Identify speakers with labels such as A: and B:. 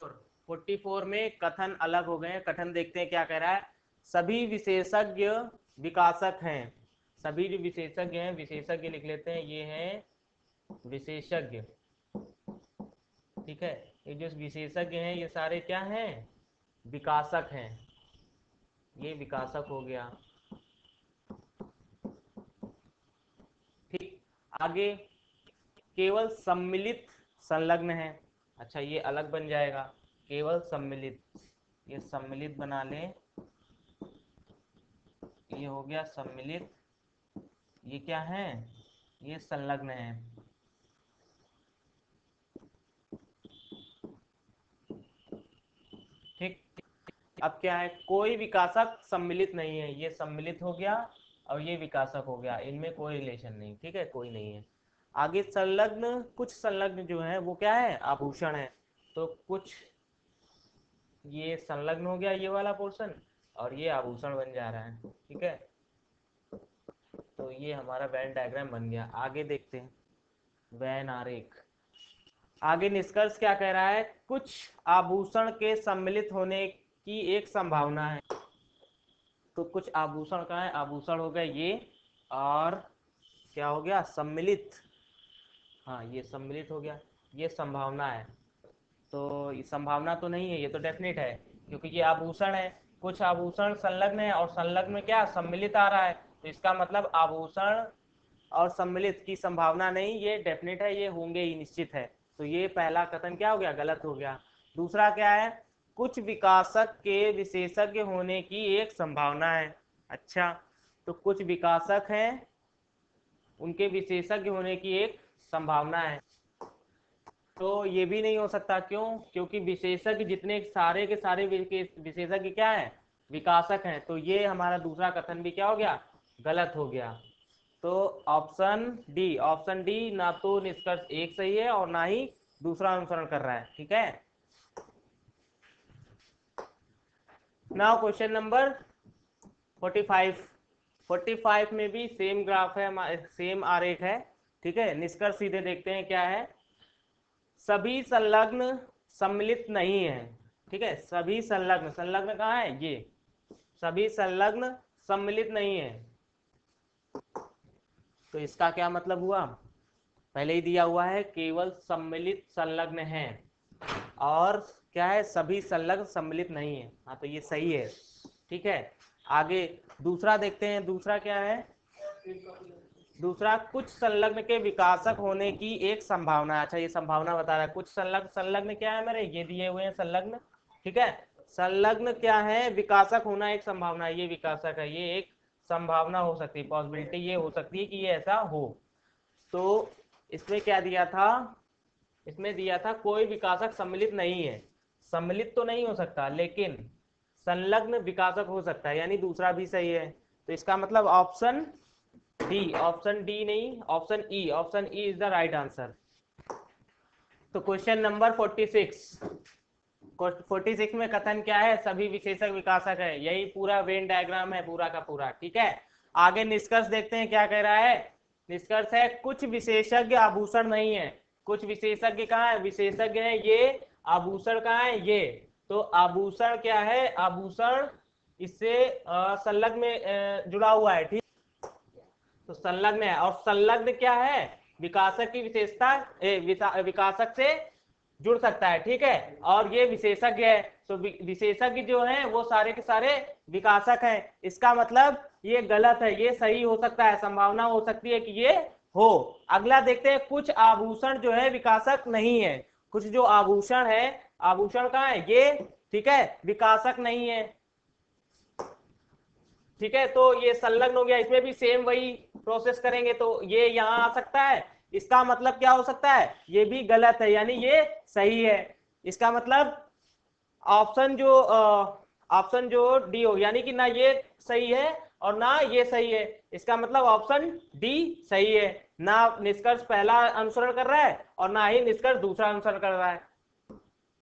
A: 44 में कथन अलग हो गए। कथन देखते हैं क्या कह रहा है। सभी विशेषज्ञ विकासक हैं। सभी जो विशेषज्ञ हैं, विशेषज्ञ लिख लेते हैं, ये हैं विशेषज्ञ। ठीक है, ये जो विशेषज्ञ हैं ये सारे क्या हैं, विकासक हैं। ये विकासक हो गया। ठीक, आगे केवल सम्मिलित संलग्न है। अच्छा, ये अलग बन जाएगा, केवल सम्मिलित, ये सम्मिलित बना ले, ये हो गया सम्मिलित। ये क्या है, ये संलग्न है। ठीक, अब क्या है, कोई विकासक सम्मिलित नहीं है। ये सम्मिलित हो गया और ये विकासक हो गया, इनमें कोई रिलेशन नहीं। ठीक है, कोई नहीं है। आगे संलग्न, कुछ संलग्न जो है वो क्या है, आभूषण है। तो कुछ, ये संलग्न हो गया ये वाला पोर्शन, और ये आभूषण बन जा रहा है। ठीक है, तो ये हमारा वेन डायग्राम बन गया। आगे देखते हैं वेन आरेख। आगे निष्कर्ष क्या कह रहा है, कुछ आभूषण के सम्मिलित होने की एक संभावना है। तो कुछ आभूषण का है, आभूषण हो गया ये, और क्या हो गया, सम्मिलित। हाँ, ये सम्मिलित हो गया, ये संभावना है। तो ये संभावना तो नहीं है, ये तो डेफिनेट है, क्योंकि ये आभूषण है। कुछ आभूषण संलग्न है और संलग्न में क्या सम्मिलित आ रहा है, तो इसका मतलब आभूषण और सम्मिलित की संभावना नहीं, ये डेफिनेट है, ये होंगे ही, निश्चित है। तो ये पहला कथन क्या हो गया, गलत हो गया। दूसरा क्या है, कुछ विकासक के विशेषज्ञ होने की एक संभावना है। अच्छा, तो कुछ विकासक हैं, उनके विशेषज्ञ होने की एक संभावना है। तो ये भी नहीं हो सकता, क्यों, क्योंकि विशेषज्ञ जितने सारे के सारे विशेषज्ञ क्या है, विकासक हैं। तो ये हमारा दूसरा कथन भी क्या हो गया, गलत हो गया। तो ऑप्शन डी ना तो निष्कर्ष एक सही है और ना ही दूसरा अनुसरण कर रहा है। ठीक है, नाउ क्वेश्चन नंबर 45 में भी सेम ग्राफ है, सेम आरेख है। ठीक है, निष्कर्ष सीधे देखते हैं क्या है। सभी संलग्न सम्मिलित नहीं है। ठीक है, सभी संलग्न, संलग्न कहाँ है, ये सभी संलग्न सम्मिलित नहीं है। तो इसका क्या मतलब हुआ, पहले ही दिया हुआ है, केवल सम्मिलित संलग्न है, और क्या है, सभी संलग्न सम्मिलित नहीं है। हाँ, तो ये सही है। ठीक है, आगे दूसरा देखते हैं। दूसरा क्या है, दूसरा कुछ संलग्न के विकासक होने की एक संभावना है। अच्छा, ये संभावना बता रहा है, कुछ संलग्न, संलग्न क्या है मेरे, ये दिए हुए हैं संलग्न। ठीक है, संलग्न क्या है, विकासक होना एक संभावना है, ये विकासक है, ये एक संभावना हो सकती है, पॉसिबिलिटी ये हो सकती है कि ये ऐसा हो। तो इसमें क्या दिया था, इसमें दिया था कोई विकासक सम्मिलित नहीं है। सम्मिलित तो नहीं हो सकता, लेकिन संलग्न विकासक हो सकता है, यानी दूसरा भी सही है। तो इसका मतलब ऑप्शन डी नहीं, option E is the right answer. तो क्वेश्चन नंबर 46 में कथन क्या है, सभी विशेषक विकासक है। यही पूरा वेन डायग्राम है पूरा का पूरा। ठीक है, आगे निष्कर्ष देखते हैं क्या कह रहा है। निष्कर्ष है कुछ विशेषज्ञ आभूषण नहीं है। कुछ विशेषज्ञ कहाँ है, विशेषज्ञ है ये, आभूषण कहाँ है, ये। तो आभूषण क्या है, आभूषण इससे संलग्न में जुड़ा हुआ है। ठीक, तो संलग्न है, और संलग्न क्या है, विकासक की विशेषता, विकासक से जुड़ सकता है। ठीक है, और ये विशेषज्ञ है, तो विशेषज्ञ जो है वो सारे के सारे विकासक हैं। इसका मतलब ये गलत है, ये सही हो सकता है, संभावना हो सकती है कि ये हो। अगला देखते हैं, कुछ आभूषण जो है विकासक नहीं है। कुछ जो आभूषण है, आभूषण कहाँ है, ये। ठीक है, विकासक नहीं है। ठीक है, तो ये संलग्न हो गया, इसमें भी सेम वही प्रोसेस करेंगे, तो ये यहां आ सकता है। इसका मतलब क्या हो सकता है, ये भी गलत है, यानी ये सही है। इसका मतलब ऑप्शन जो डी हो, यानी कि ना ये सही है और ना ये सही है। इसका मतलब ऑप्शन डी सही है, ना निष्कर्ष पहला अनुसरण कर रहा है और ना ही निष्कर्ष दूसरा अनुसरण कर रहा है।